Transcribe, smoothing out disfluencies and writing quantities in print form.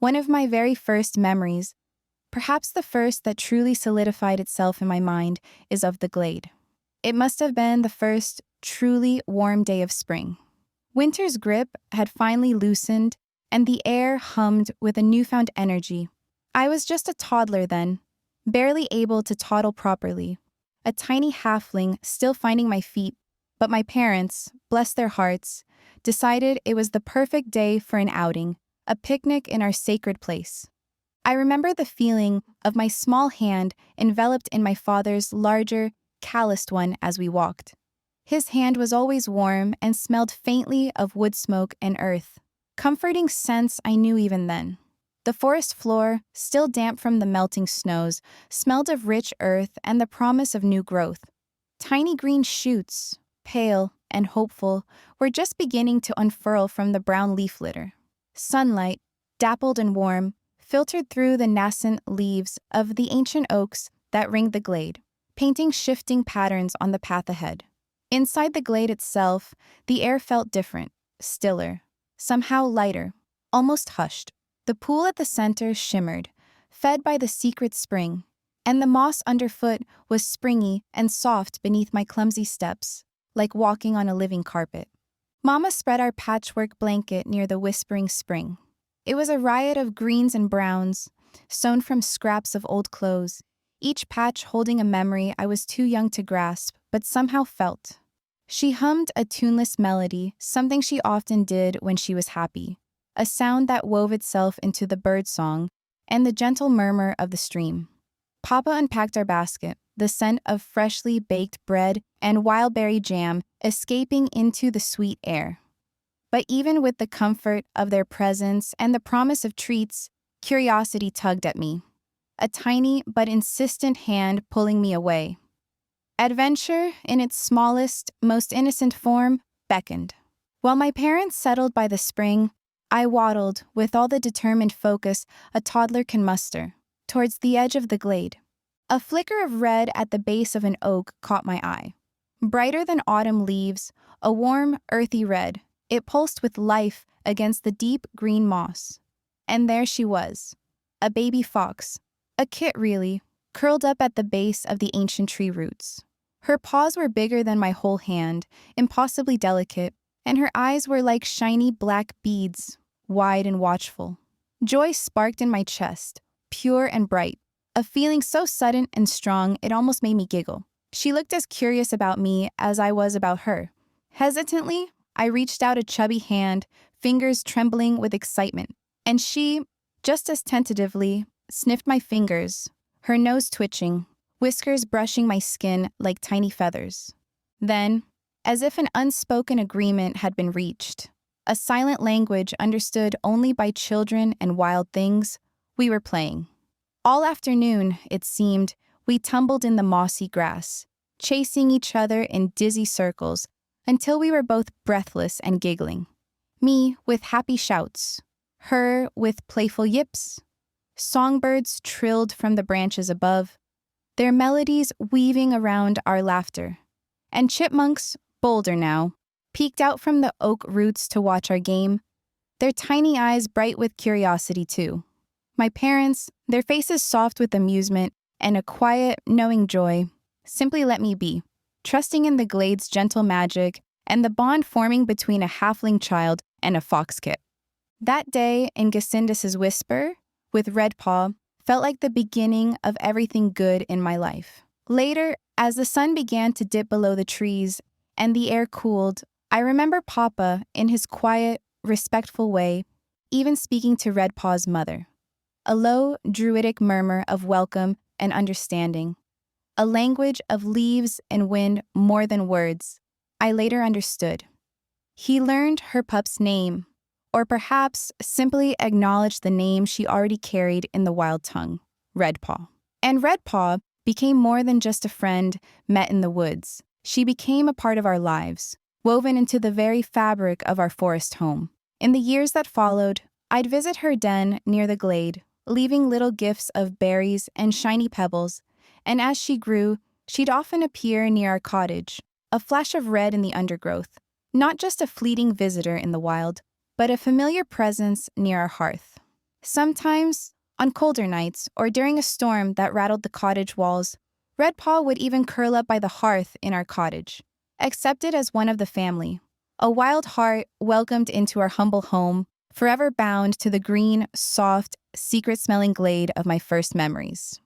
One of my very first memories, perhaps the first that truly solidified itself in my mind, is of the Glade. It must have been the first truly warm day of spring. Winter's grip had finally loosened, and the air hummed with a newfound energy. I was just a toddler then, barely able to toddle properly, a tiny halfling still finding my feet, but my parents, bless their hearts, decided it was the perfect day for an outing, a picnic in our sacred place. I remember the feeling of my small hand enveloped in my father's larger, calloused one as we walked. His hand was always warm and smelled faintly of wood smoke and earth, comforting scents I knew even then. The forest floor, still damp from the melting snows, smelled of rich earth and the promise of new growth. Tiny green shoots, pale and hopeful, were just beginning to unfurl from the brown leaf litter. Sunlight, dappled and warm, filtered through the nascent leaves of the ancient oaks that ringed the glade, painting shifting patterns on the path ahead. Inside the glade itself, the air felt different, stiller, somehow lighter, almost hushed. The pool at the center shimmered, fed by the secret spring, and the moss underfoot was springy and soft beneath my clumsy steps, like walking on a living carpet. Mama spread our patchwork blanket near the whispering spring. It was a riot of greens and browns, sewn from scraps of old clothes, each patch holding a memory I was too young to grasp, but somehow felt. She hummed a tuneless melody, something she often did when she was happy, a sound that wove itself into the bird song and the gentle murmur of the stream. Papa unpacked our basket, the scent of freshly baked bread and wildberry jam escaping into the sweet air. But even with the comfort of their presence and the promise of treats, curiosity tugged at me, a tiny but insistent hand pulling me away. Adventure, in its smallest, most innocent form, beckoned. While my parents settled by the spring, I waddled, with all the determined focus a toddler can muster, towards the edge of the glade. A flicker of red at the base of an oak caught my eye. Brighter than autumn leaves, a warm, earthy red, it pulsed with life against the deep green moss. And there she was, a baby fox, a kit really, curled up at the base of the ancient tree roots. Her paws were bigger than my whole hand, impossibly delicate, and her eyes were like shiny black beads, wide and watchful. Joy sparked in my chest, pure and bright, a feeling so sudden and strong it almost made me giggle. She looked as curious about me as I was about her. Hesitantly, I reached out a chubby hand, fingers trembling with excitement, and she, just as tentatively, sniffed my fingers, her nose twitching, whiskers brushing my skin like tiny feathers. Then, as if an unspoken agreement had been reached, a silent language understood only by children and wild things, we were playing. All afternoon, it seemed, we tumbled in the mossy grass, chasing each other in dizzy circles until we were both breathless and giggling. Me with happy shouts, her with playful yips. Songbirds trilled from the branches above, their melodies weaving around our laughter. And chipmunks, bolder now, peeked out from the oak roots to watch our game, their tiny eyes bright with curiosity too. My parents, their faces soft with amusement and a quiet, knowing joy, simply let me be, trusting in the glade's gentle magic and the bond forming between a halfling child and a fox kit. That day in Gacindus's whisper, with Redpaw, felt like the beginning of everything good in my life. Later, as the sun began to dip below the trees and the air cooled, I remember Papa, in his quiet, respectful way, even speaking to Redpaw's mother. A low, druidic murmur of welcome and understanding. A language of leaves and wind more than words, I later understood. He learned her pup's name, or perhaps simply acknowledged the name she already carried in the wild tongue, Redpaw. And Redpaw became more than just a friend met in the woods. She became a part of our lives, woven into the very fabric of our forest home. In the years that followed, I'd visit her den near the glade, leaving little gifts of berries and shiny pebbles, and as she grew, she'd often appear near our cottage, a flash of red in the undergrowth, not just a fleeting visitor in the wild, but a familiar presence near our hearth. Sometimes, on colder nights or during a storm that rattled the cottage walls, Red Paw would even curl up by the hearth in our cottage, accepted as one of the family, a wild heart welcomed into our humble home, forever bound to the green, soft, secret-smelling glade of my first memories.